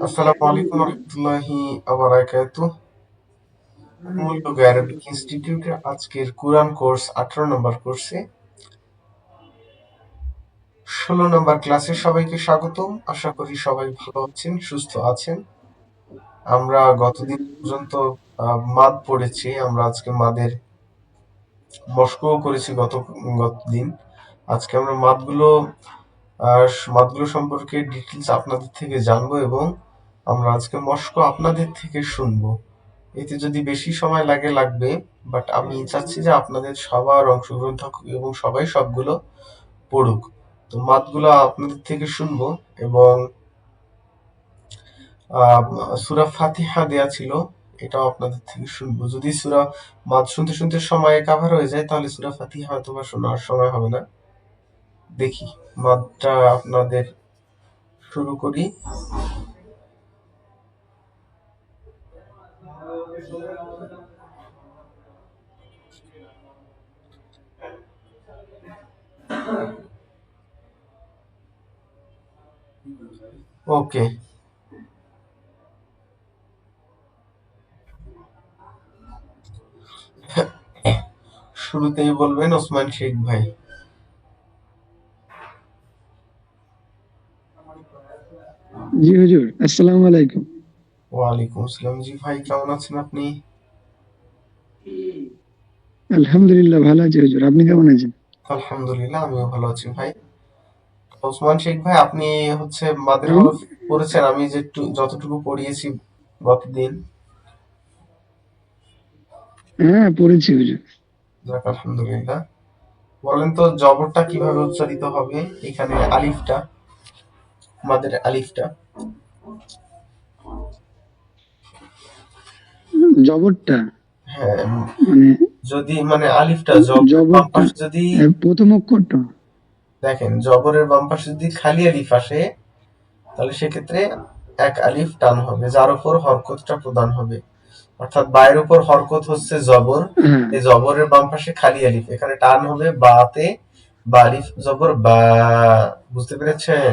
আসসালামু আলাইকুম রহমতুল্লাহি আবরাকাতুহ। মূল লোগো অ্যারাবিক ইনস্টিটিউটের আজকের কুরআন কোর্স 18 নম্বর কোর্সে 16 নম্বর ক্লাসে সবাইকে স্বাগতম। আশা করি সবাই ভালো আছেন, সুস্থ আছেন। আমরা গতদিন পর্যন্ত মাদ পড়েছি। আমরা আজকে মাদের মশকও করেছি গতদিন। আজকে আমরা মাদগুলো সম্পর্কে ডিটেলস আপনাদের থেকে জানবো এবং আমরা আজকে মশক আপনাদের থেকে শুনবো। এতে যদি বেশি সময় লাগবে, বাট আমি চাচ্ছি যে আপনাদের সবার অংশগ্রহণ থাকুক এবং সবাই সবগুলো পড়ুক। তো মাদগুলো আপনাদের থেকে শুনবো এবং সূরা ফাতিহা দেয়া ছিল, এটাও আপনাদের থেকে শুনবো। যদি সূরা মাদ শুনতে শুনতে সময় কাভার হয়ে যায় তাহলে সূরা ফাতিহা হয়তোবা শোনার সময় হবে না। দেখি মাদটা আপনাদের শুরু করি। ওকে, শুরুতেই বলবেন ওসমান শেখ ভাই। জি হুজুর, আসসালামু আলাইকুম। ওয়ালাইকুম আসসালাম। জি ভাই, কেমন আছেন আপনি? আলহামদুলিল্লাহ ভালো আছি হুজুর, আপনি কেমন আছেন? আলহামদুলিল্লাহ, আমিও ভালো আছি ভাই। ওসমান শেখ ভাই, আপনি মাদের জি, হরফ পড়েছেন? আমি যতটুকু পড়িয়েছি গতদিন। হ্যাঁ পড়েছি হুজুর। যাক আলহামদুলিল্লাহ। বলেন তো জবরটা কিভাবে উচ্চারিত হবে? এখানে আলিফটা, মাদের আলিফটা। জবরটা হ্যাঁ, মানে যদি আলিফটা জবরের বাম জবরটা পাশে যদি প্রথম অক্ষরটা। দেখেন, জবরের বাম পাশে যদি খালি আলিফ আসে তাহলে সেক্ষেত্রে এক আলিফ টান হবে, যার উপর হরকতটা প্রদান হবে। অর্থাৎ বায়ের উপর হরকত হচ্ছে জবর, হ্যাঁ, এই জবরের বাম পাশে খালি আলিফ, এখানে টান হবে বাতে, বা আলিফ জবর বা। বুঝতে পেরেছেন?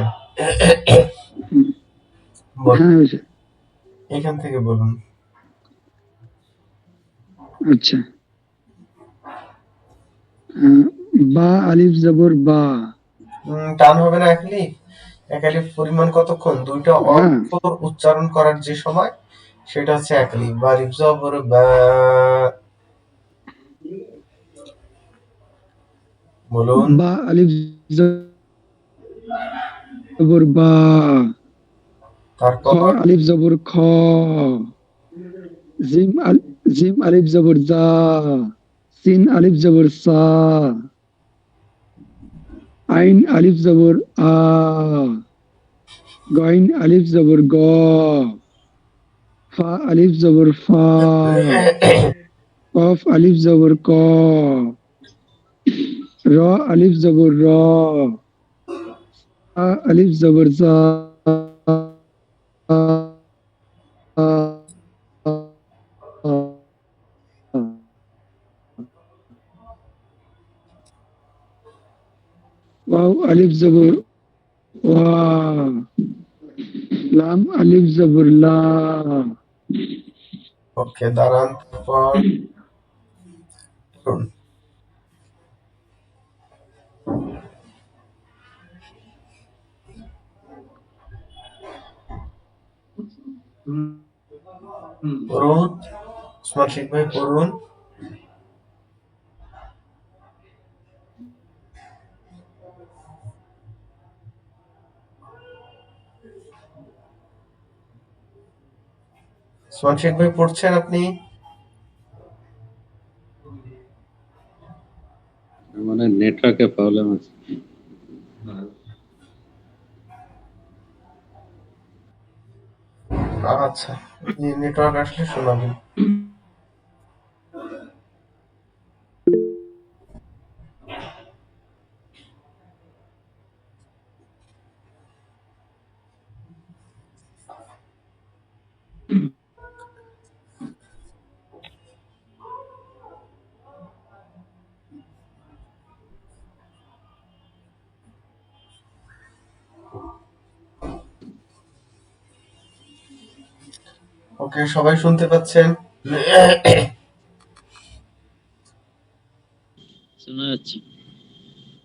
হ্যাঁ হুজুর। এখান থেকে বলুন। আচ্ছা, আহ, বা আলিফ জবর বা। টান হবে না এক আলিফ? এক আলিফ পরিমাণ কতক্ষণ? দুইটা হ্যাঁ, অক্ষর উচ্চারণ করার যে সময়, সেটা হচ্ছে এক আলিফ। বা আলিফ জবর বা। বলুন। বা আলিফ জবর বা, খ তারপর আলিফ জবর খ, জিম জিম আলিফ জবর জা, সিন আলিফ জবর সা, আইন আলিফ জবর আ, গইন আলিফ জবর গ, ফা আলিফ জবর ফা, কফ আলিফ জবর ক, র আলিফ জবর র, আ আলিফ জবর জা, ওয়াও আলিফ জবর ওয়া, লাম আলিফ জবর লা। ওকে, দাঁড়ান। তারপর বলুন। পড়ুন, ওসমান শেখ ভাই পড়ুন। ওসমান শেখ ভাই পড়ছেন আপনি? মানে নেটওয়ার্কের প্রবলেম আছে। আচ্ছা, নেটওয়ার্ক আসলে শোনাবেন। ওকে, সবাই শুনতে পাচ্ছেন? শোনা যাচ্ছে।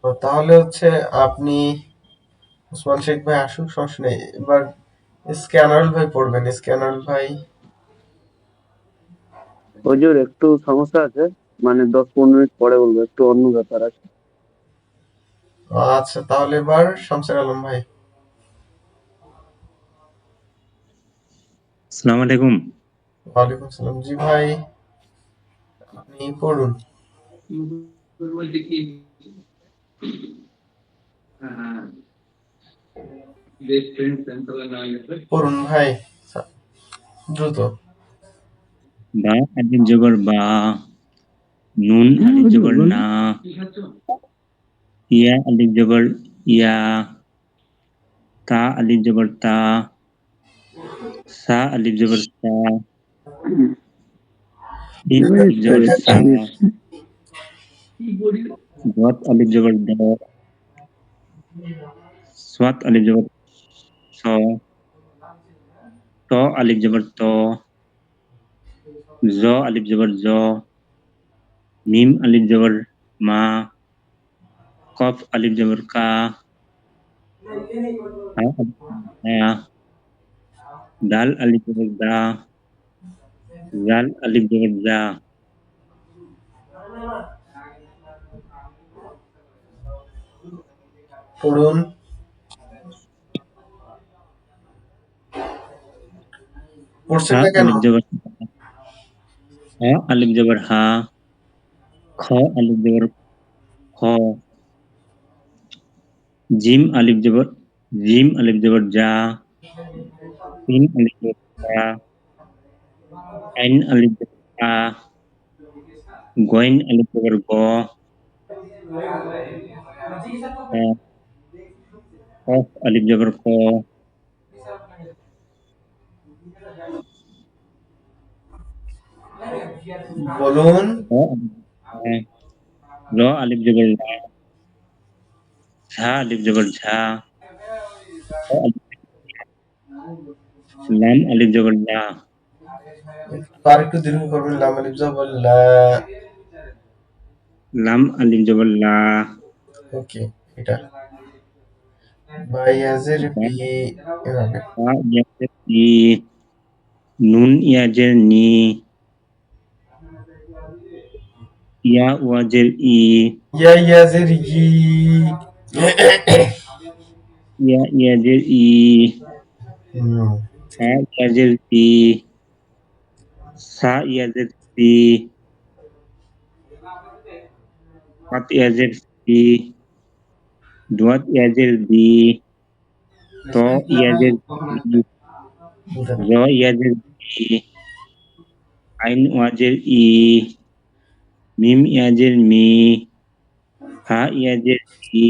তো তাহলে হচ্ছে আপনি ওসমান শেখ ভাই আসুক, সমস্যা নেই। এবার স্ক্যানারুল ভাই পড়বেন। স্ক্যানারুল ভাই। হুজুর একটু সমস্যা আছে, মানে 10-15 মিনিট পরে বলবো, একটু অন্য ব্যাপার আছে। আচ্ছা, তাহলে এবার শামসুর আলম ভাই। আসসালামু আলাইকুম। ওয়ালাইকুম সালাম। জি ভাই, আপনি পড়ুন। পড়ুন ভাই, দ্রুত। বা আলিফ জবর বা, নুন হ্যাঁ আলিফ হুজুর জবর বলেন। না, ইয়া আলিফ জবর ইয়া, তা আলিফ জবর তা, সা আলিফ জবর সা, সিন আলিফ বেশ জবর বেশ সা, বেশ। দত আলিফ জবর দ, সাত আলিফ জবর স, ত আলিফ জবর ত, জ আলিফ জবর জ, মিম আলিফ জবর মা, কফ আলিফ জবর কা, হা আলিফ জবর হা, দাল আলিফ জবর দা, জাল আলিফ জবর জা। পড়ুন। পড়ছেন হা না কেন? আলিফ জবর হা আলিফ জবর হা, খ আলিফ জবর খ, জিম আলিফ জবর জা, সিন আলিফ জবর সা, আইন আলিফ জবর আ, গইন আলিফ জবর গ, আ, কফ আলিফ জবর ক, বলুন। র আলিফ র আলিফ জবর রা, ঝা আলিফ জবর ঝা, খ আলিফ লাম আলিফ জবর লা, আর একটু দীর্ঘ করবেন। লাম আলিফ জবর লা। লাম আলিফ জবর লা, ওকে, এটা বাইয়াজের বা বি এভাবে। বা ইয়াজের ই, নুন ইয়াজের নি, ইয়া ওয়াজের ই, ইয়া ইয়াজের ই। ইয়া ইয়াজের ই, হুম। হা ইয়াজের ই, সা ইয়াজের সি, কাত ইয়াজের সি, দোয়াত ইয়াজের দি, ত ইয়াজের ই, র ইয়াজের ই, আইন ওয়াজের ই, মিম ইয়াজের মি, হা ইয়াজের ই,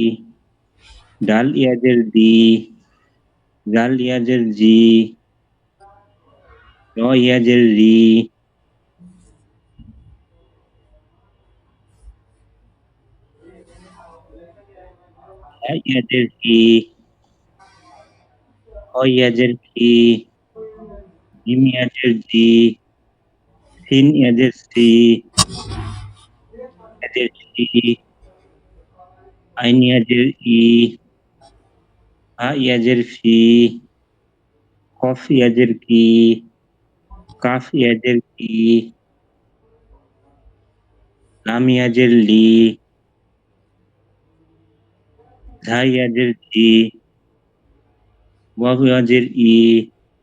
ডাল ইয়াজের দি, জাল ইয়াজের জি, র ইয়াজের রি, হা ইয়াজের কি, হ ইয়াজের কি, জিম ইয়াজের জি, সিন ইয়াজের সি, ইয়াজের সি, আইন ইয়াজের ই, হা ইয়াজের ফি, কফ ইয়াজের কি, কাফ ইয়াজের কি, লাম ইয়াজের লি, ঝা ইয়াজের ঝি, ওয়াব ইয়াজের ই,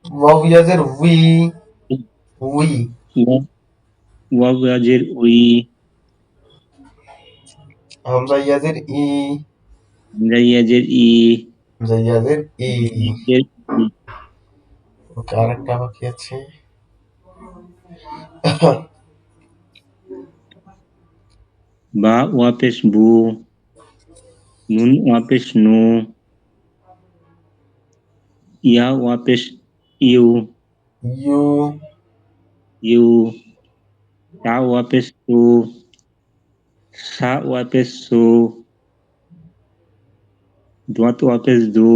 ওয়াও ইয়াজের উই। উই। ওয়াব ইয়াজের উই, হামজা ইয়াজের ই। হামজা ইয়াজের ই, হামজা ইয়াজের ই। ইয়াজের ই, ওকে, আরেকটা বাকি আছে। বা ওয়াপেশ বু, নুন ওয়াপেশ নু, ইয়া ওয়াপেশ ইউ, ইউ। ইউ, তা ওয়াপেশ তু, সা ওয়াপেশ সু, দোয়াত ওয়াপেশ দু,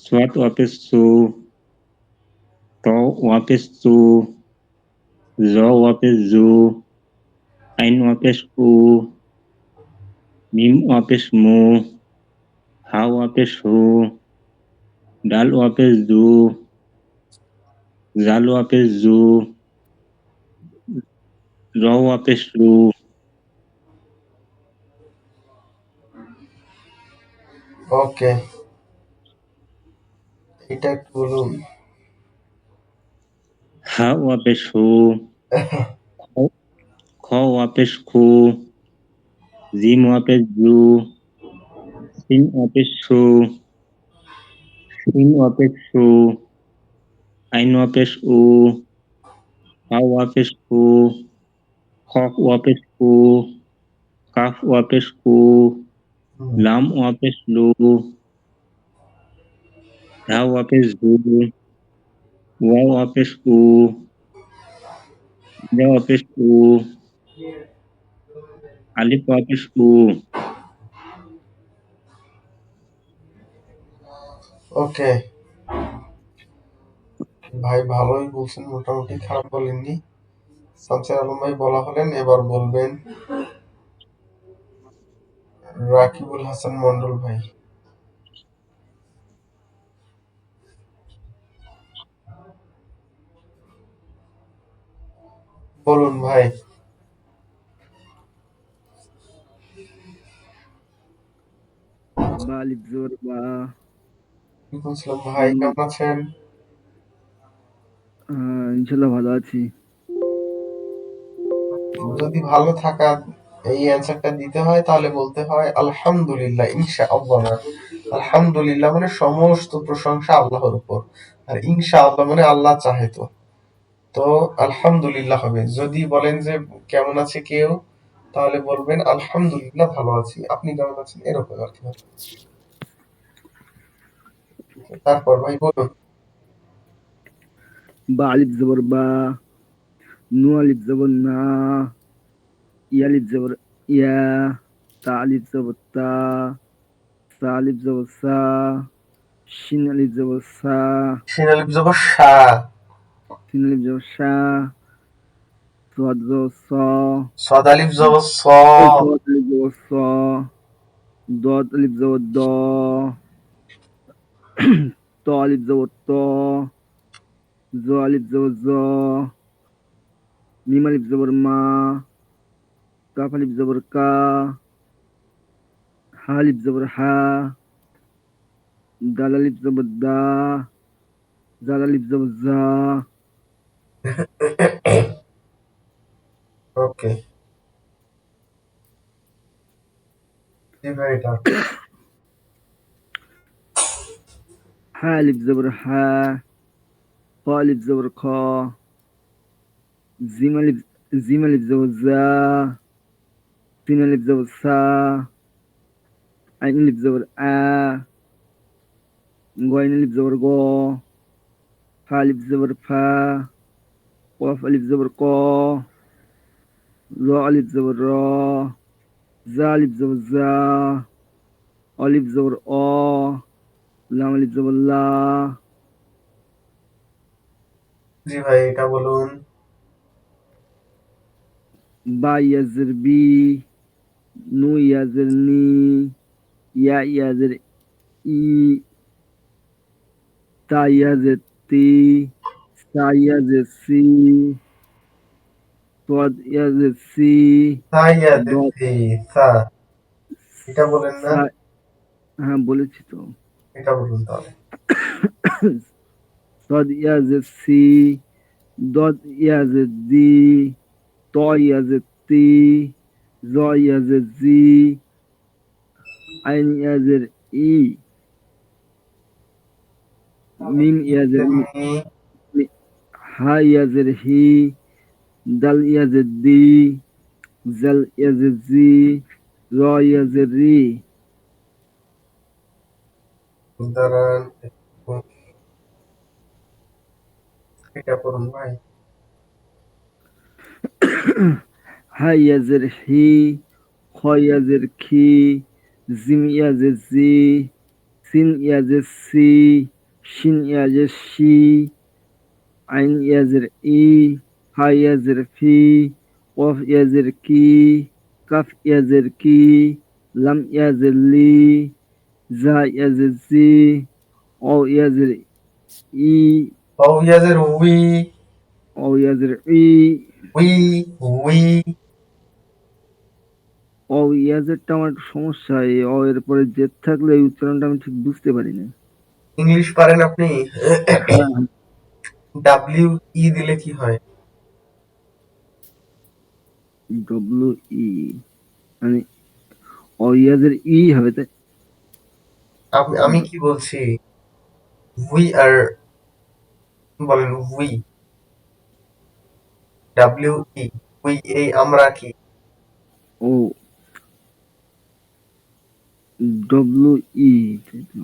সোয়াত ওয়াপেশ সু, ত ওয়াপেশ তু, জ ওয়াপেশ জু, আইন ওয়াপেশ উ, মিম ওয়াপেশ মু, হা ওয়াপেশ হু, ডাল ওয়াপেশ দু, জাল ওয়াপেশ জু, র ওয়াপেশ রু, ওকে, এটা একটু বলুন। হা ওয়াপেশ হু, খ ওয়াপেশ খু, জিম ওয়াপেশ জু, সিন ওয়াপেশ সু, শিন ওয়াপেশ সু, আইন ওয়াপেশ উ, হা ওয়াপেশ হু, খফ ওয়াপেশ কু, কাফ ওয়াপেশ কু, হুম, লাম ওয়াপেশ লু, হা ওয়াপেশ ধু, ওয়া ওয়াপেশ উ, ইয়া ওয়াপেশ উ, আলিফ ওয়াপেশ উ। ওকে ভাই, ভালোই বলছেন, মোটামুটি খারাপ বলেননি। শামসুল আলম ভাই বলা হলেন, এবার বলবেন রাকিবুল হাসান মন্ডল ভাই। বলুন ভাই। বা আলিফ জবর বা। ওয়ালাইকুম আসসালাম ভাই, নু, কেমন আছেন? ইনশাল্লাহ ভালো আছি। যদি ভালো থাকা এই অ্যান্সারটা দিতে হয় তাহলে বলতে হয় আলহামদুলিল্লাহ, ইনশাআল্লাহ না। আলহামদুলিল্লাহ মানে সমস্ত প্রশংসা আল্লাহর উপর, আর ইনশাআল্লাহ মানে আল্লাহ চাহে তো। তো আলহামদুলিল্লাহ হবে। যদি বলেন যে কেমন আছে কেউ, তাহলে বলবেন আলহামদুলিল্লাহ ভালো আছি, আপনি কেমন আছেন, এরকম আর কি। তারপর ভাই বলুন। বা আলিফ জবর বা, নু আলিফ জবর না, ইয়া আলিফ জবর ইয়া, তা আলিফ জবর তা, সা আলিফ জবর সা, শিন আলিফ জবর সা, শিন আলিফ জবর সা, সিন আলিফ জবর সা, সোয়াদ জবর স, সদ আলিফ জবর স, দদ আলিফ জবর স, দদ আলিফ জবর দ, ত আলিফ জবর ত, জ আলিফ জবর জ, মিম আলিফ জবর মা, কাফ আলিফ জবর কা, হা আলিফ জবর হা, দাল আলিফ জবর দা, জাল আলিফ জবর জা। ওকে, জি ভাই, এটা হা আলিফ জবর হা, খ আলিফ জবর খ, জিম আলিফ জিম আলিফ জবর জা, সিন আলিফ জবর সা, আইন আলিফ জবর আ, গইন আলিফ জবর গ, ফা আলিফ জবর ফা, কফ আলিফ জবর ক, র আলিফ জবর র, জা আলিফ জবর জা, অলিফ জবর অ, লাম আলিফ জবর লা। জি ভাই, এটা বলুন। বা ইয়াজের বি, নু ইয়াজের নি, ইয়া ইয়াজের ই, তা ইয়াজের তি, সা ইয়াজের সি, সোয়াদ ইয়াজের সি, সাইয়া দদ দিদি সা, এটা বলেন না, সা। হ্যাঁ বলেছি তো। এটা বলুন তাহলে। صاد ইয়াজের সি, দদ ইয়াজের দি, ত ইয়াজের তি, জ ইয়াজের জি, আইন ইয়াজের ই, মিম ইয়াজের মি, মি, হা ইয়াজের হি, দাল ইয়াজের দি, জাল ইয়াজের জি, র ইয়াজের রি। দাঁড়ান, এটা করুন ভাই। হা ইয়াজের হি, খ ইয়াজের খি, জিম ইয়াজের জি, সিন ইয়াজের সি, শিন ইয়াজের শি, আইন ইয়াজের ই, হা ইয়াজের ফি, কফ ইয়াজের কি, কাফ ইয়াজের কি, লাম ইয়াজের লি, জা ইয়াজের জি, অ ইয়াজের ই, ওয়াও ইয়াজের উই, অ ইয়াজের ই, উই, উই। অ ইয়াজেরটা আমার একটু সমস্যা। এই অ এর পরে জেদ থাকলে এই উচ্চারণটা আমি ঠিক বুঝতে পারি না। ইংলিশ পারেন আপনি? হ্যাঁ, ডাব্লিউ ই দিলে কি হয়? ডব্লিউ ই মানে অ ইয়াজের ই হবে তাই? আমি কি বলছি? উই আর বলেন উই, ডাব্লিউ ই, উই এই আমরা কি? ও ডব্লিউ ই তাই তো।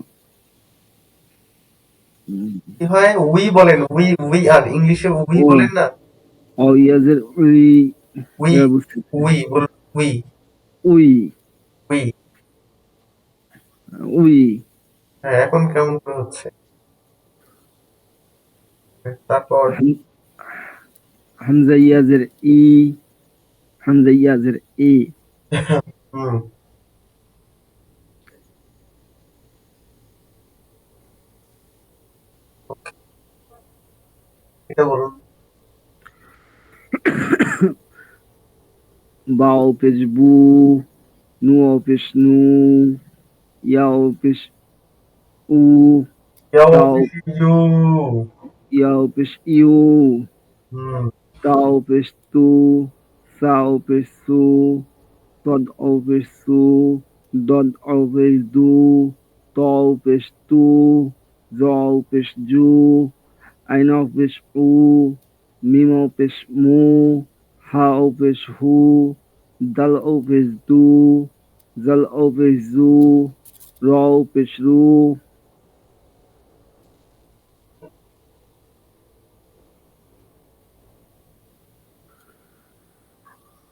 হুম, কি হয়? উই বলেন, উই উই আর ইংলিশে উই ও বলেন না? অ ইয়াজের উই, উই, এবার বুঝতে পেরেছি। উই বলুন, উই, উই, উই। উই, হ্যাঁ, এখন কেমন করে হচ্ছে? তারপর হাম- হামজা ইয়াজের ই, হামজা ইয়াজের ই, হুম, এটা বলুন। বা অপেশ বু, নু অপেশ নু, ইয়া অপেশ উ, ইয়াও তা অফিস ইউ। ইয়া অপেশ ইউ, হুম, তা অপেশ তু, সা অপেশ সু, তদ অপেশ সু, দদ অপেশ দু, ত অপেশ তু, জ অপেশ জু, আইন অপেশ উ, মিম অপেশ মু, হা অপেশ হু, দাল অপেশ দু, জাল অপেশ জু, র অপেশ রু,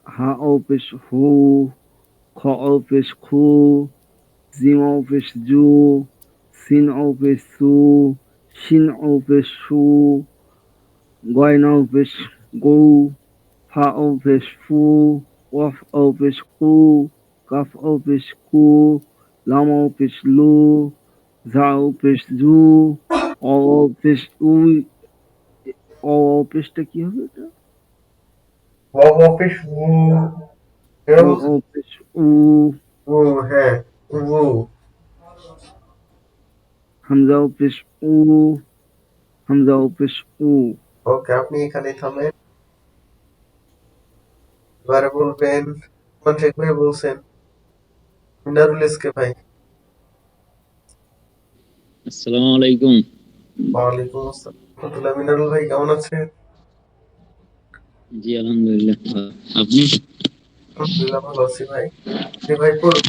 হা অপেশ হু, খ অপেশ খু, জিম অপেশ জু, সিন অপেশ সু, শিন অপেশ সু, গয়ন অপেশ গৌ, ফা অপেশ ফু, ওয়াফ অপেশ কু, কাফ অপেশ কু, লাম অপেশ লু, ঝা অপেশ ঝু, অ অপেশ উই, অ অপেশটা কি হবে এটা? ওয়াও অফিস উ, ও এরকম অপেশ উ, উ, হ্যাঁ, উ। হামজা অপেশ উ, হামজা অপেশ উ। ওকে, আপনি এখানেই থামেন। এবারে বলবেন, কোন শেখ ভাই বলছেন? মিনারুল এসকে ভাই। আসসালামু আলাইকুম। ওয়ালাইকুম আসসালাম রহমতুল্লাহ। মিনারুল ভাই কেমন আছেন? জি আলহামদুলিল্লাহ। আপনি? আলহামদুলিল্লাহ ভালো আছি ভাই। জি ভাই পড়ুন।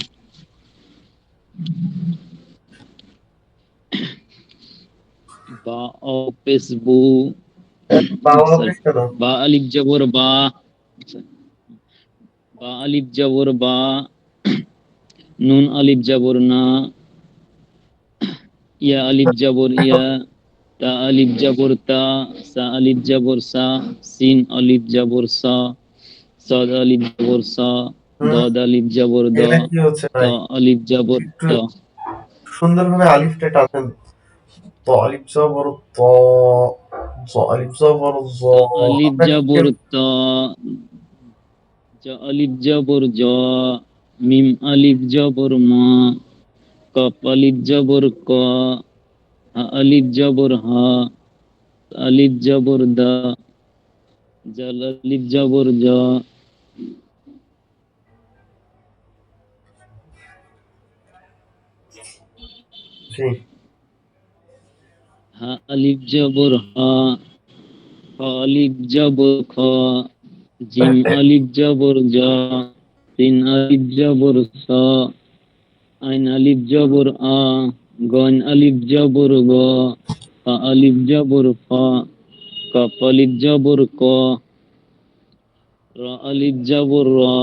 বা ও পেশ বু, বাংলা সরি, অফিস কেন? বা আলিফ জবর বা, বা আলিফ জবর বা, নুন আলিফ জবর না, ইয়া আলিফ জবর ইয়া, তা আলিফ জবর তা, সা আলিফ জবর সা, সিন আলিফ জবর সা, সাদ আলিফ জবর সা, হুম, দাদ আলিফ জবর দ, এটা কি হচ্ছে তা ভাই? আলিফ জবর একটু ত, সুন্দরভাবে আলিফটা টানেন। ত আলিফ জবর ত, জ আলিফ জবর জ। তা আলিফ আমরা কি জবর ত, জ আলিফ জবর জ, মিম আলিফ জবর মা, কফ আলিফ জবর ক, হা আলিফ জবর হা, আলিফ জবর দা, জাল আলিফ জবর জা, জি, হা আলিফ জবর হা, খ আলিফ জবর খ, জিম আলিফ জবর জা, সিন আলিফ জবর সা, আইন আলিফ জবর আ, গন আলিফ জবর গ, ফা আলিফ জবর ফা, কাফ আলিফ জবর ক, রা আলিফ জবর রা,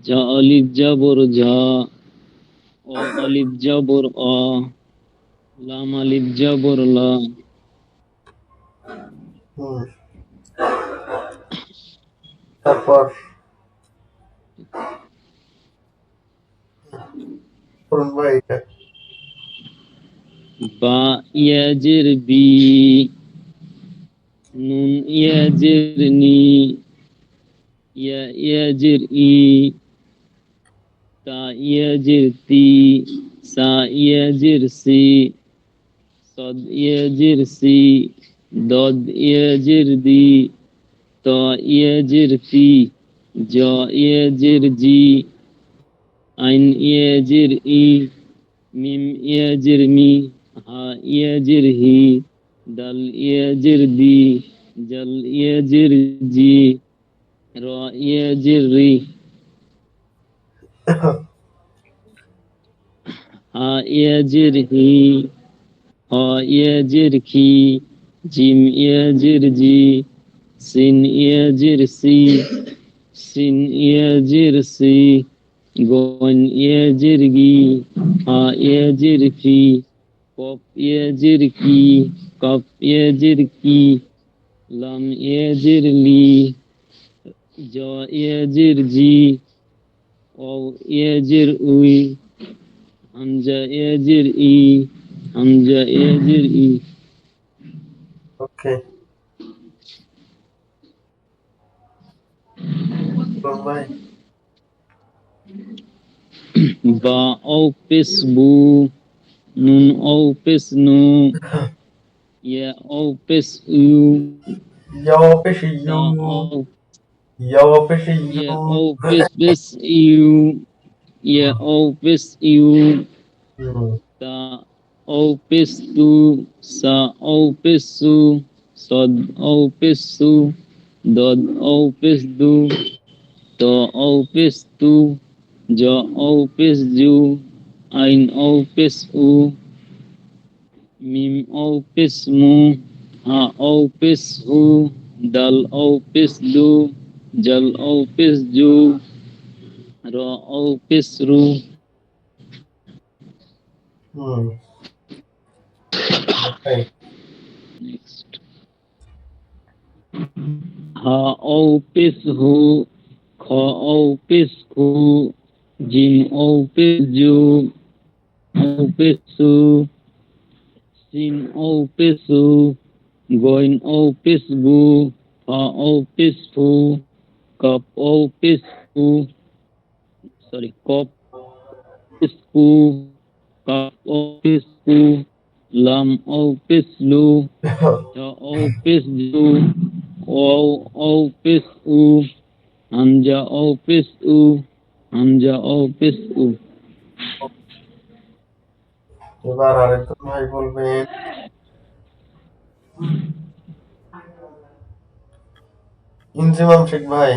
জা আলিফ জবর ঝা, ও আলিফ জবর অ, লাম আলিফ জবর লা, হুম, তারপর করুন ভাই এটা। বা ইয়াজের বি, নুন ইয়াজের নি, ইয়া ইয়াজের ই, তা ইয়াজের তি, সা ইয়াজের সি, সদ ইয়াজের সি, দদ ইয়াজের দি, ত ইয়াজের তি, জ ইয়াজের জি, আইন ইয়াজের ই, মিম ইয়াজের মি, হা ইয়াজের হি, দাল ইয়াজের দি, জাল ইয়াজের জি, র ইয়াজের রি, হা ইয়াজের হি, হ ইয়াজের খি, জিম ইয়াজের জি, সিন ইয়াজের সি, সিন ইয়াজের সি, গন ইয়াজের গি, হা ইয়াজের ফি, কফ ইয়াজের কি, কফ ইয়াজের কি, লাম ইয়াজের লি, জ ইয়াজের জি, ও ইয়াজের উই, হামজা ইয়াজের ই, হামজা ইয়াজের ই। ওকে, করুন ভাই। বা ও পেস বু, নুন ও পেস নু, ইয়া ও পেস ইউ, ইয়াও পেশে তা ইউ, ও, ইয়াও পেশে ইয়া ইউ। ও পেস ইউ, ইয়া ও পেস ইউ, হুম, তা ও পেস তু, সা ও পেস সু, সদ ও পেস সু, দদ ও পেস দু, ত ও পেস তু, জ ও পেস জু, আইন ও পেস উ, মিম ও পেস মু, হা ও পেস হু, দাল ও পেস দু, জাল ও পেস জু, র ও পেস রু। হুম, ভাই। নেক্সট, হা ও পেস হু, খ ও পেস খু, জিম ও পেস জু, ও পেস সু, সিন ও পেস সু, গইন ও পেস গু, ফা ও পেস ফু, কপ ও পেস ফু, সরি কপ পেস ফু, কাপ ও পেস ফু, লাম ও পেস লু, চ ও পেস জু, ও ও পেস উ, হামজা ও পেস উ, হামজা ও পেস উ। এবার আরেকজন ভাই বলবেন। ইনজিমাম শেখ ভাই।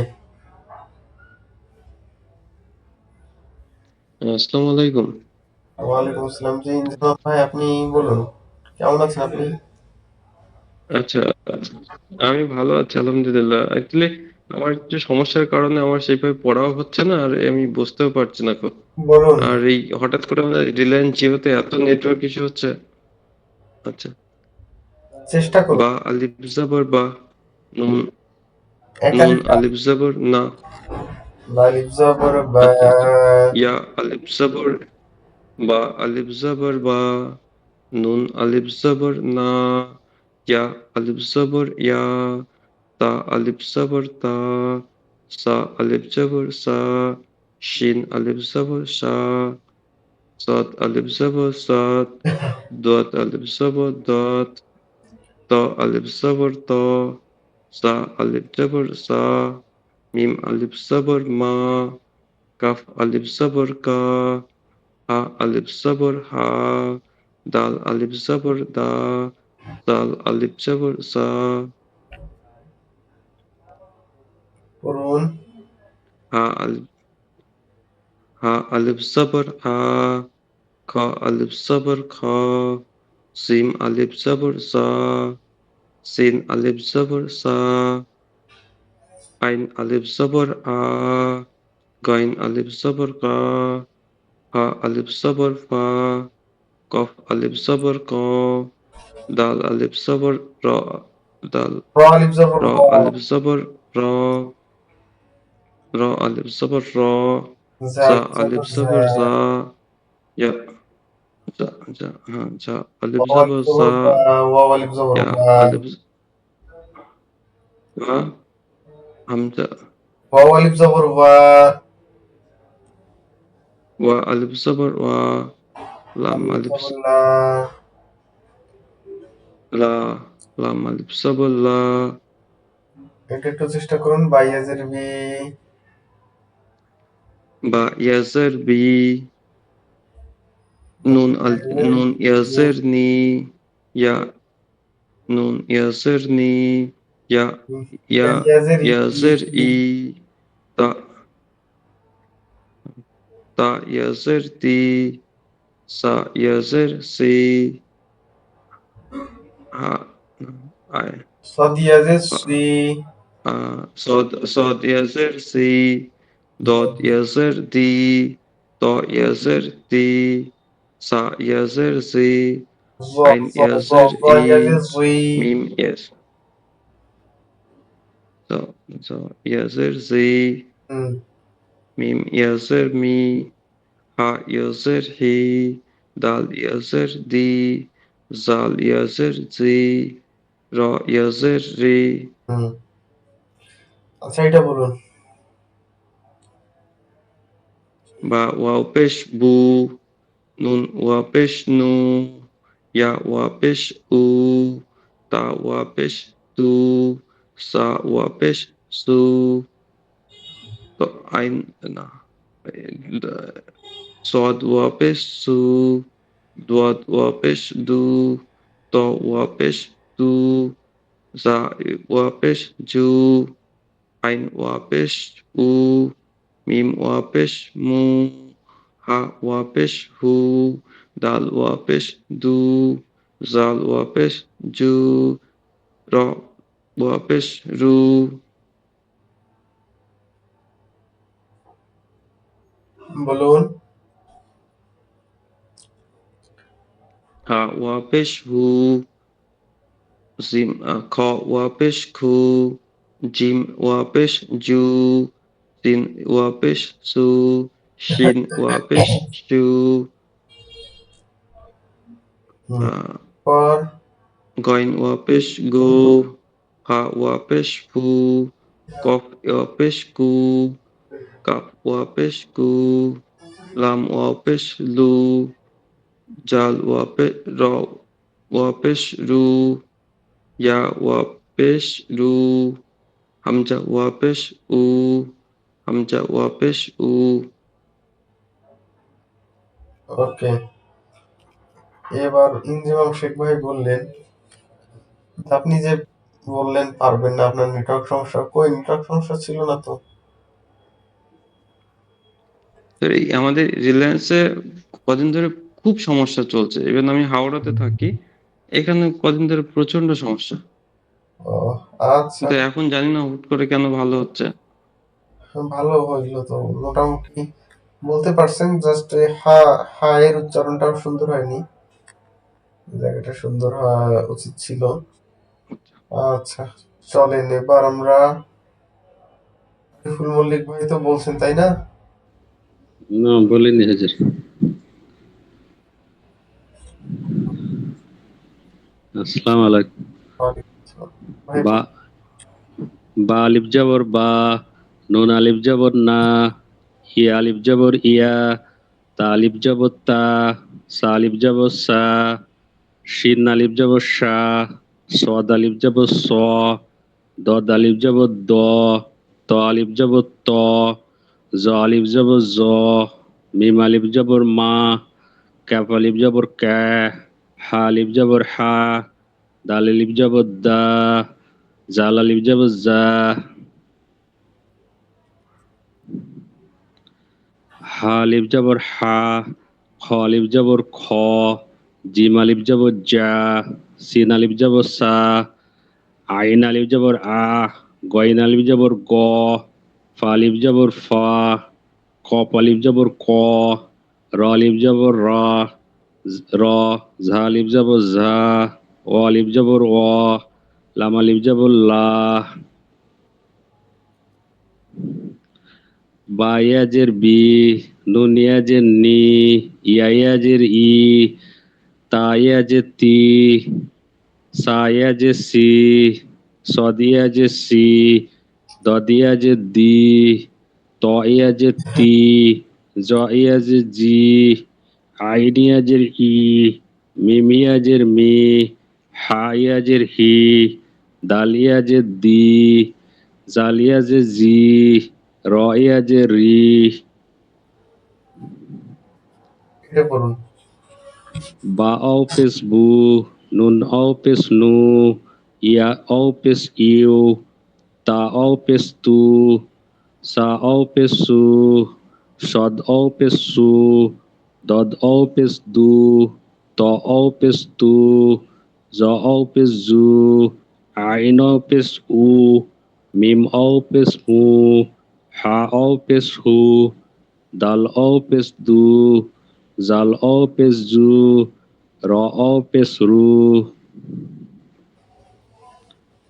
আসসালামু আলাইকুম। ওয়ালাইকুম আসসালাম। জি ইনজিমাম ভাই, আপনি বলুন, কেমন আছেন আপনি? আচ্ছা, আমি ভালো আছি আলহামদুলিল্লাহ। অ্যাকচুয়ালি আমার একটু সমস্যার কারণে আমার সেইভাবে পড়াও হচ্ছে না, আর আমি বুঝতেও পারছি না খুব। বলুন, আর এই হঠাৎ করে আমাদের রিলায়েন্স জিওতে এত নেটওয়ার্ক ইস্যু হচ্ছে। আচ্ছা, চেষ্টা করুন। বা আলিফ জাবর বা, নুন, নুন একালিফ আলিফ জাবর না। আলিফ জবর বা। আচ্ছা আচ্ছা, ইয়া আলিফ জাবর বা, আলিফ জাবর বা, নুন আলিফ জাবর না, ইয়া আলিফ জাবর ইয়া, তা আলিফ জবর তা, সা আলিফ জবর সা, শিন আলিফ জবর সা, সাদ আলিফ জবর সাদ, দত আলিফ জবর দত, ত আলিফ জবর ত, সা আলিফ জবর সা, মিম আলিফ জবর মা, কাফ আলিফ জবর কা, হা আলিফ জবর হা, দাল আলিফ জবর দা, দাল আলিফ জবর সা, করুন। হা আলিফ, হা আলিফ জবর হা, খ আলিফ জবর খ, সিম আলিফ জবর সা, সিন আলিফ জবর সা, আইন আলিফ জবর আ, গাইন আলিফ জবর কা, হা আলিফ জবর ফা, কফ আলিফ জবর ক, দাল আলিফ জবর র, দাল র আলিফ জবর র র, আলিফ জবর র র আলিফ জবর র জা জা আলিফ আলিফ জবর জবর জা, জা ইয়া জা জা হ্যাঁ জা আলিফ ওয়াও আলিফ জবর জবর জা বা, ওয়াও আলিফ জবর ইয়া বা, আলিফ বা হামজা ওয়াও আলিফ জবর ওয়া, ওয়া আলিফ জবর ওয়া লাম আলিফ আলিফ জবর লা, লা লাম আলিফ জবর লা এটা একটু চেষ্টা করুন, বাইয়াজের বি, বা ইয়াজের বি নুন ইয়াজের নি ইয়া নুন ইয়াজের নি ইয়া ইয়া ইয়াজের ইয়াজের ই তা তা ইয়াজের তি সা ইয়াজের সি হা আয় صاد ইয়াজের সি, صاد يزر سي ضاد يزر دي طاء يزر دي صا يزر زي জ عين জ জ يزر জ إي ইয়াজের জি, ميم يز ز ز يزر زي হুম, ميم يزر مي ها يزر هي دال يزر دي زال يزر زي را يزر ري হুম। আচ্ছা এটা বলুন। با واو بش بو نون واپش نو یا واپش او تا واپش تو سا واپش سو تو عین نا صاد واپش سو دواد واپش دو تو واپش تو زا واپش جو عین واپش او ميم واپش مو ها واپش هو دال واپش دو زال واپش جو را واپش رو বলুন। ها واپش هو زim خا واپش خو جيم واپش جو sin واپش سو شين واپش شو হুম। পর غين واپش گو ha واپش فو قاف واپش کو kaf واپش کو lam واپش لو jal واپش را واپش رو ya واپش رو hamza واپش او hamza واپش او ওকে। এবার ইনজিমাম শেখ ভাই বললেন, আপনি যে বললেন পারবেন না, আপনার নেটওয়ার্ক সমস্যা। কই নেটওয়ার্ক সমস্যা ছিল না তো? তো এই আমাদের রিলায়েন্সে কদিন ধরে খুব সমস্যা চলছে ইভেন আমি হাওড়াতে থাকি এখানে কদিন ধরে প্রচন্ড সমস্যা ও আচ্ছা, কিন্তু এখন জানি না হুট করে কেন ভালো হচ্ছে ভালো হইলো তো মোটামুটি বলতে পারছেন। জাস্ট হা, হা এর উচ্চারণটাও সুন্দর হয়নি, জায়গাটা সুন্দর হওয়া উচিত ছিল। আচ্ছা চলেন, এবার আমরা আরিফুল মল্লিক ভাই তো বলছেন তাই না? না বলিনি হাজির। আসসালামু আলাইকুম। ওয়ালাইকুম আসসালাম। ভাই বা বা আলিফ জবর বা, নুন আলিফ জবর না, ইয়া আলিফ জবর ইয়া, তা আলিফ জবর তা, সা আলিফ জবর সা, শিন আলিফ জবর শা, সদ আলিফ জবর স, দদ আলিফ জবর দ, ত আলিফ জবর ত, জ আলিফ জবর জ, মিম আলিফ জবর মা, কাফ আলিফ জবর কা, হা আলিফ জবর হা, দাল আলিফ জবর দা, জাল আলিফ জবর জা, হা আলিফ জবর হা, খ আলিফ জবর খ, জিম আলিফ জবর জা, সিন আলিফ জবর সা, আইন আলিফ জবর আ, গইন আলিফ জবর গ, ফা আলিফ জবর ফা, কপ আলিফ জবর ক, র আলিফ জবর র, র, ঝা আলিফ জবর ঝা, ও আলিফ জবর অ, লাম আলিফ জবর লা, বা ইয়াজের বি, নুন ইয়াজের নি, ইয়া ইয়াজের ই, তা ইয়াজের তি, সা ইয়াজের সি, সদ ইয়াজের সি, দদ ইয়াজের দি, ত ইয়াজের তি, জ ইয়াজের জি, আইন ইয়াজের ই, মিম ইয়াজের মি, হা ইয়াজের হি, দাল ইয়াজের দি, জাল ইয়াজের জি, র ইয়াজের রি। এটা বলুন। বা অও পেশ বু, নুন অও পেশ নু, ইয়া অও পেশ ইউ, তা অও পেশ তু, সা অও পেশ সু, সদ অও পেশ সু, দদ অও পেশ দু, ত অও পেশ তু, জ অও পেশ জু, আইন অও পেশ উ, মিম অও পেশ মু, হা অও পেশ হু, দাল অও পেশ দু, জাল অও পেশ জু, র অও পেশ রু।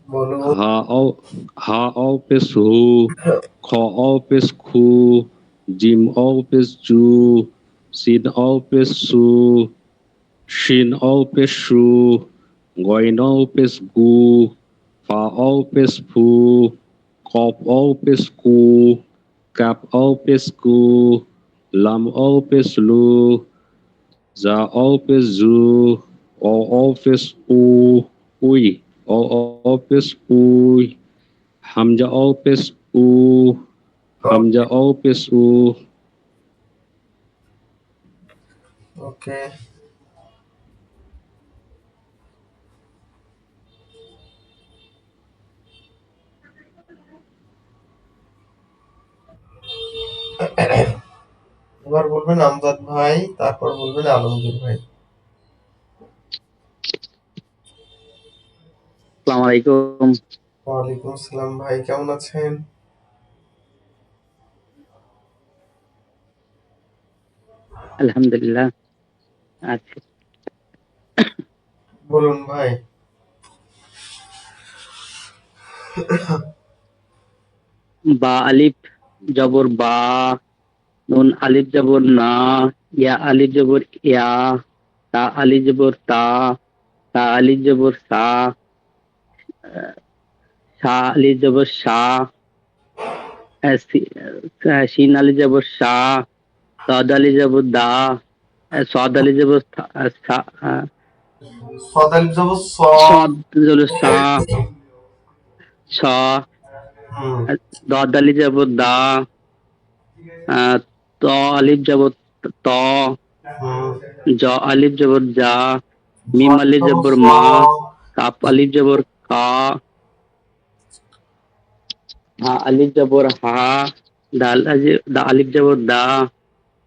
বলুন। হা অও পেশ হু, খ অও পেশ খু, জিম অও পেশ জু, সিন অও পেশ সু, শিন অও পেশ সু, গইন অও পেশ গু, ফা অও পেশ ফু, কফ অও পেশ কু, কাপ অও পেশ কু, লাম অও পেশ লু, জা অও পেশ জু, অ অও পেশ উ, উই, অ অও পেশ উই, হামজা অও পেশ উ, হামজা অও পেশ উ। ওকে। এবার বলবেন আমজাদ ভাই, তারপর বলবেন আলমগীর ভাই। আসসালামু আলাইকুম। ওয়ালাইকুম আসসালাম ভাই, কেমন আছেন? আলহামদুলিল্লাহ আছি। বলুন ভাই। বা আলিফ জবর বা, নুন আলিফ জবর না, ইয়া আলিফ জবর ইয়া, তা আলিফ জবর তা, তা আলিফ জবর সা, সা আলিফ জবর সা, শিন আলিফ জবর সা, সদ আলিফ জবর দা, সদ আলিফ জবর সদ আলিফ জবর স। সদ জবর সা, স, হুম। দদ আলিফ জবর দা, ত আলিফ জবর ত, হুম। জ আলিফ জবর জা, জ মিম আলিফ আলিফ জবর জবর স। মা, কাপ আলিফ জবর কা, হা আলিফ জবর হা, দা আলিফ জবর দা,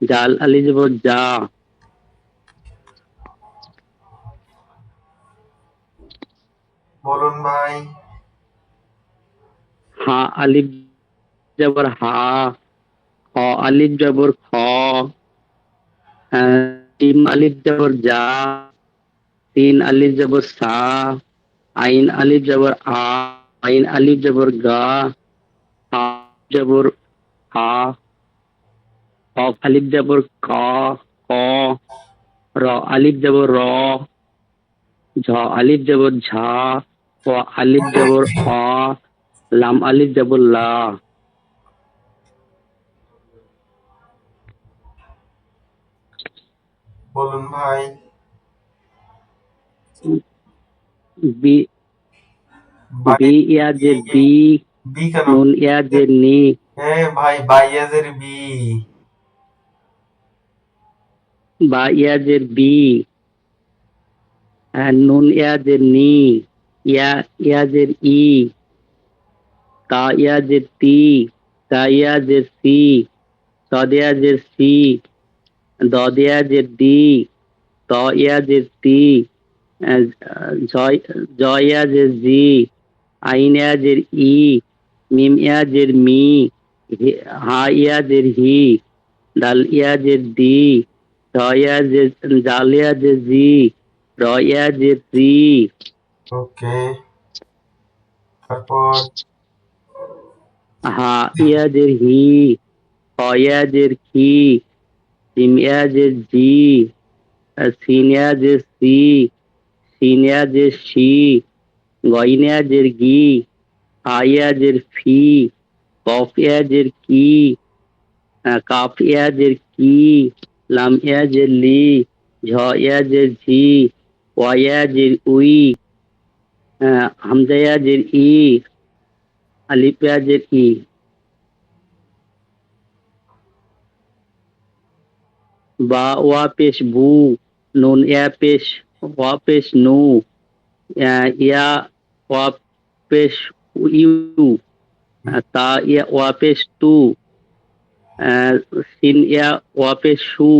জাল আলিফ জবর জা, বলুন ভাই। হা আলিফ জবর হা, খ আলিফ জবর খ, জিম আলিফ জবর জা, তিন আলিফ জবর সা, আইন আলিফ জবর আ, আইন আলিফ জবর গা, হা জবর হা, কফ আলিফ জবর ক, ক, র আলিফ জবর র, ঝ আলিফ জবর ঝা, ও আলিফ জবর অ, লাম আলিফ জবর লা। বলুন ভাই। বি, ভাই বি ইয়া জের বি, বি কেন? নুন ইয়া জের নি, হ্যাঁ ভাই, বাইয়াজের বি। বা ইয়া জের বি, নুন ইয়া জের নি, ইয়া জের ই, তা ইয়া জের তি, তা ইয়া জের সি, সদ ইয়া জের সি, দদ ইয়া জের দি, ত ইয়া জের তি, আহ, জ ইয়া জের জি, আইন ইয়া জের ই, মিম ইয়া জের মি, হা ইয়া জের হি, দাল ইয়া জের দি, জাল ইয়া জের জি, র ইয়া জের রি। ওকে। তারপর হা ইয়াজের হি, খ ইয়াজের খি, জিম ইয়াজের জি, সিন ইয়াজের সি, সিন ইয়াজের শি, গইন ইয়াজের গি, আয়াজের ফি, কফ ইয়াজের কি, কাফ ইয়াজের কি, লাম ইয়াজের লি, ঝ ইয়াজের ঝি, ওয়া ইয়াজের উই, হামজা ইয়াজের ই, আলিফ ইয়াজের ই। বা ওয়া পেশ বু, নুন ইয়া পেশ ওয়া পেশ নু, ইয়া ওয়া পেশ ইউ, তা ইয়া ওয়া পেশ তু, সিন ইয়া ওয়া পেশ সু,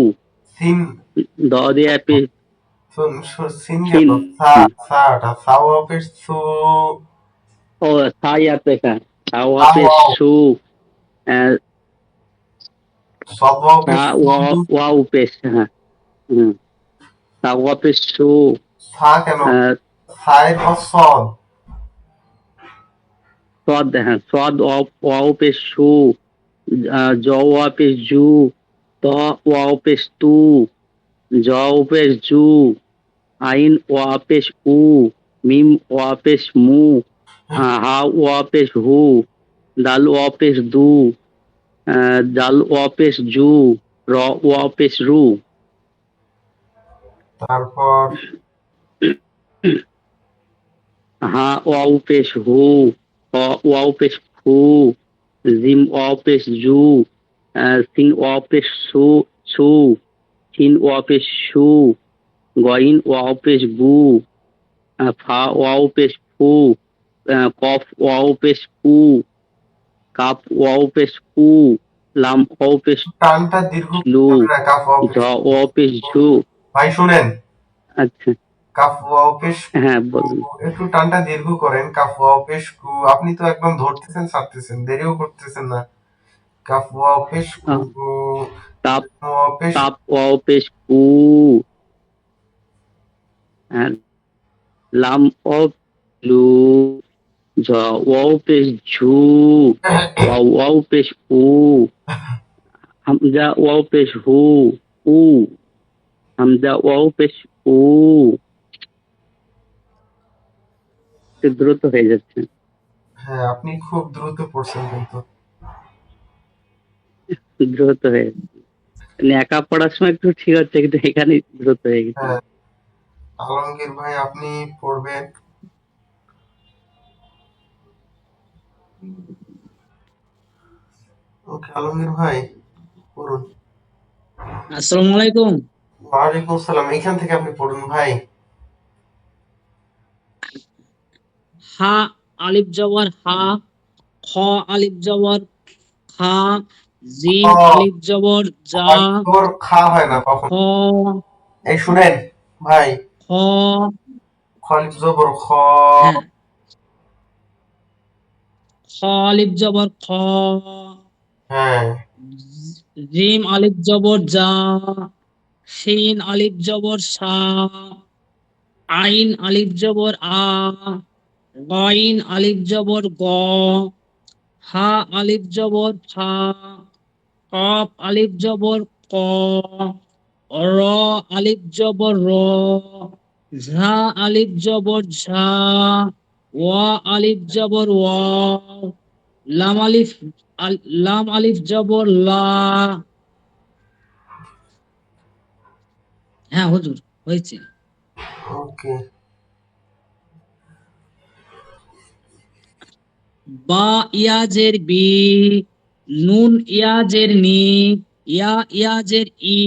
সিন দদ ইয়া পেশ সিন সিন। গেল, সাটা সাওয়াপের সু, ও সা ইয়া পেশ, সা ওয়া পেশ সাওয়াও সু, সা সদওয়াপের সু, ওয়াও পেশ, হ্যাঁ, সা ওয়া পেশ সু, সা কেন সায়ের সদ, সদ, হ্যাঁ, সদ ওয়াও পেশ সু, জ ওয়া পেশ জু, ত ওয়াও পেশ তু, জ পেশ জু, আইন ওয়া পেশ উ, মিম ওয়া পেশ মু, হা ওয়া পেশ হু, দাল ওয়া পেশ দু, জাল ওয়া পেশ জু, র ওয়া পেশ রু। তারপর হা ওয়াও পেশ হু, হ ওয়াও পেশ ফু, জিম ওয়াও পেশ জু, সিন ওয়াও পেশ সু সু, সিন ওয়া পেশ সু, গইন ওয়াও পেশ গু, ফা ওয়াও পেশ ফু, কফ ওয়াও পেশ পু, কাপ ওয়াও পেশ কু, লাম ওয়াও পেশ টানটা দীর্ঘ লু, করতে হবে না, কাফ ওয়াও ঝ পেশ। ওয়াও পেশ ঝু। ভাই শুনেন, আচ্ছা, কাফ ওয়াও পেশ হ্যাঁ বলুন। একটু টানটা দীর্ঘ করেন, কাফ ওয়াও পেশ কু, আপনি তো একদম ধরতেছেন ছাড়তেছেন, দেরিও করতেছেন না। কাফ ওয়াও পেশ কু, কাপ ওয়াও পেশ কাপ ওয়াও পেশ কু, হ্যাঁ, লাম ওয়াও লু, ঝ ওয়াও পেশ ঝু, ওয়াও ওয়াও পেশ উ, হামজা ওয়াও পেশ হু, উ, হামজা ওয়াও পেশ উ। একটু দ্রুত হয়ে যাচ্ছে। হ্যাঁ, আপনি খুব দ্রুত পড়ছেন কিন্তু। দ্রুত হয়ে যাচ্ছে। মানে একা পড়ার সময় একটু ঠিক হচ্ছে, কিন্তু এখানে দ্রুত হয়ে গেছে। হ্যাঁ, আলমগীর ভাই আপনি পড়বেন। ওকে আলমগীর ভাই পড়ুন। আসসালামু আলাইকুম। ওয়ালাইকুম আসসালাম, এখান থেকে আপনি পড়ুন ভাই। হা আলিফ জবর হা, খ আলিফ জবর খা, জিম খ, আলিফ জবর যা, তোর খা হয় না খ কখন। এই শুনেন ভাই, খ, খলিফ জবর খ, হ্যাঁ, খ আলিফ জবর খ, হ্যাঁ জিম আলিফ জবর যা, শিন আলিফ জবর সা, আইন আলিফ জবর আ, গইন আলিফ জবর গ, হা আলিফ জবর ফা, কফ আলিফ জবর ক, র আলিফ জবর র, ঝা আলিফ জবর ঝা, ওয়া আলিফ জবর ওয়া, লাম আলিফ লাম আলিফ জবর লা। হ্যাঁ হুজুর, হয়েছে। ওকে। বা ইয়াজের বি, নুন ইয়াজের নি, ইয়া ইয়াজের ই,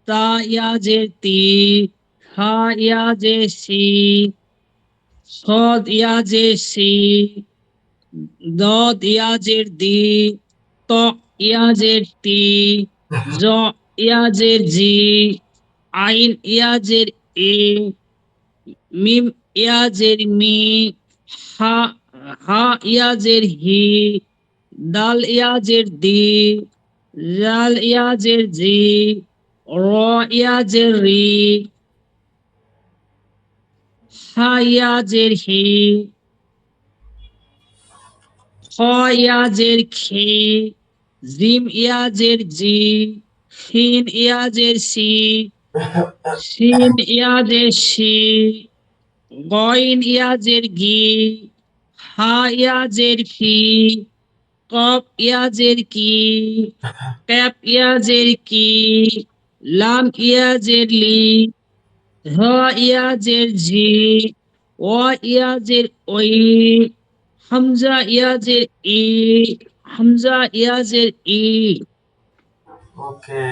তা ইয়াজের তি, হা ইয়াজের সি, সদ ইয়াজের সি, দদ ইয়াজের দি, ত ইয়াজের তি, জ ইয়াজের জি, আইন ইয়াজের এ, মিম ইয়াজের মি, হা হা ইয়াজের হি, দাল ইয়াজের দি, জাল ইয়াজের জি, র ইয়াজের রি, হা ইয়াজের হি, খ ইয়াজের খে, জিম ইয়াজের জি, শিন ইয়াজের সি, শিন ইয়াজের শি, গইন ইয়াজের গি, হা ইয়াজের ফি, কফ ইয়াজের কি, ক্যাপ ইয়াজের কি, লাম ইয়াজের লি, হ ইয়াজের ঝি, ও ইয়াজের ওই, হামজা ইয়াজের ই, হামজা ইয়াজের ই। ওকে,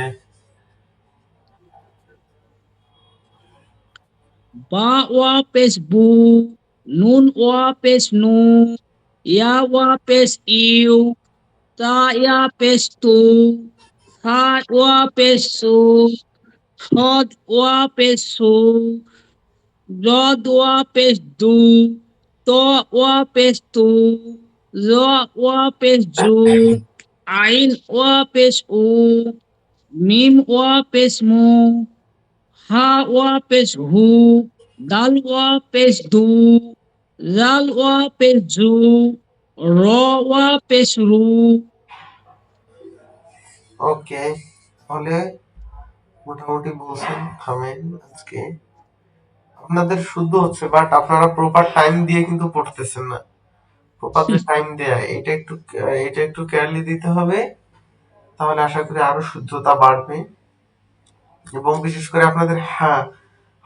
বা ওয়া পেশ বু, নুন ওয়া পেশ নু, ইয়া ওয়া পেশ ইউ, তা ইয়া পেশ তু, থা ওয়া পেশ সু, সদ ওয়া পেশ সু, জদ ওয়া পেশ দু, ত ওয়া পেশ তু, জ ওয়া পেশ জু, আইন ওয়া পেশ উ, মিম ওয়া পেশ মু, হা ওয়া পেশ হু, দাল ওয়া পেশ দু, জাল ওয়া পেশ জু, র ওয়া পেশ রু। ওকে, তাহলে মোটামুটি বলছেন, থামেন। আজকে আপনাদের শুদ্ধ হচ্ছে, বাট আপনারা প্রপার টাইম দিয়ে কিন্তু পড়তেছেন না। প্রপার যে টাইম দেয়া, এটা একটু কেয়ারলি দিতে হবে, তাহলে আশা করি আরো শুদ্ধতা বাড়বে। এবং বিশেষ করে আপনাদের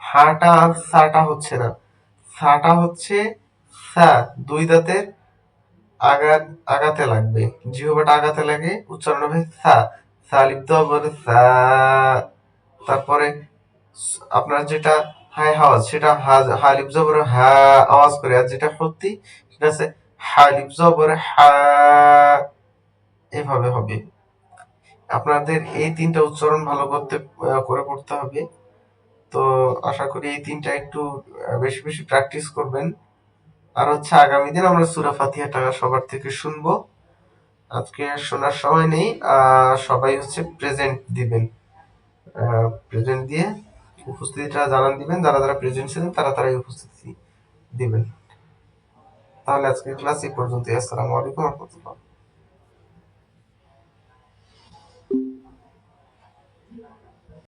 হাটা আর সাটা হচ্ছে না। সাটা হচ্ছে সা, দুই দাঁতের আগাতে লাগবে, জিহ্বাটা আগাতে লাগে, উচ্চারণ হবে সা, সালিপ দেওয়া বলে সা। তারপরে আপনার যেটা হাই আওয়াজ, সেটা হালিফ জবর হা আওয়াজ করে, আর যেটা সত্যি সেটা হচ্ছে হালিফ জবর হা, এভাবে হবে। আপনাদের এই তিনটা উচ্চারণ ভালো করে পড়তে হবে। তো আশা করি এই তিনটা একটু বেশি বেশি প্র্যাকটিস করবেন। আর হচ্ছে আগামী দিন আমরা সূরা ফাতিহাটা সবার থেকে শুনবো। আজকে শোনার সময় নেই, সবাই হচ্ছে প্রেজেন্ট দিবেন। প্রেজেন্ট দিয়ে উপস্থিতিটা জানান দিবেন, যারা যারা প্রেজেন্ট ছিলেন তারা তারাই উপস্থিতি দিবেন। তাহলে আজকের ক্লাস এই পর্যন্তই। আসসালামু আলাইকুম রহমতুল্লাহ।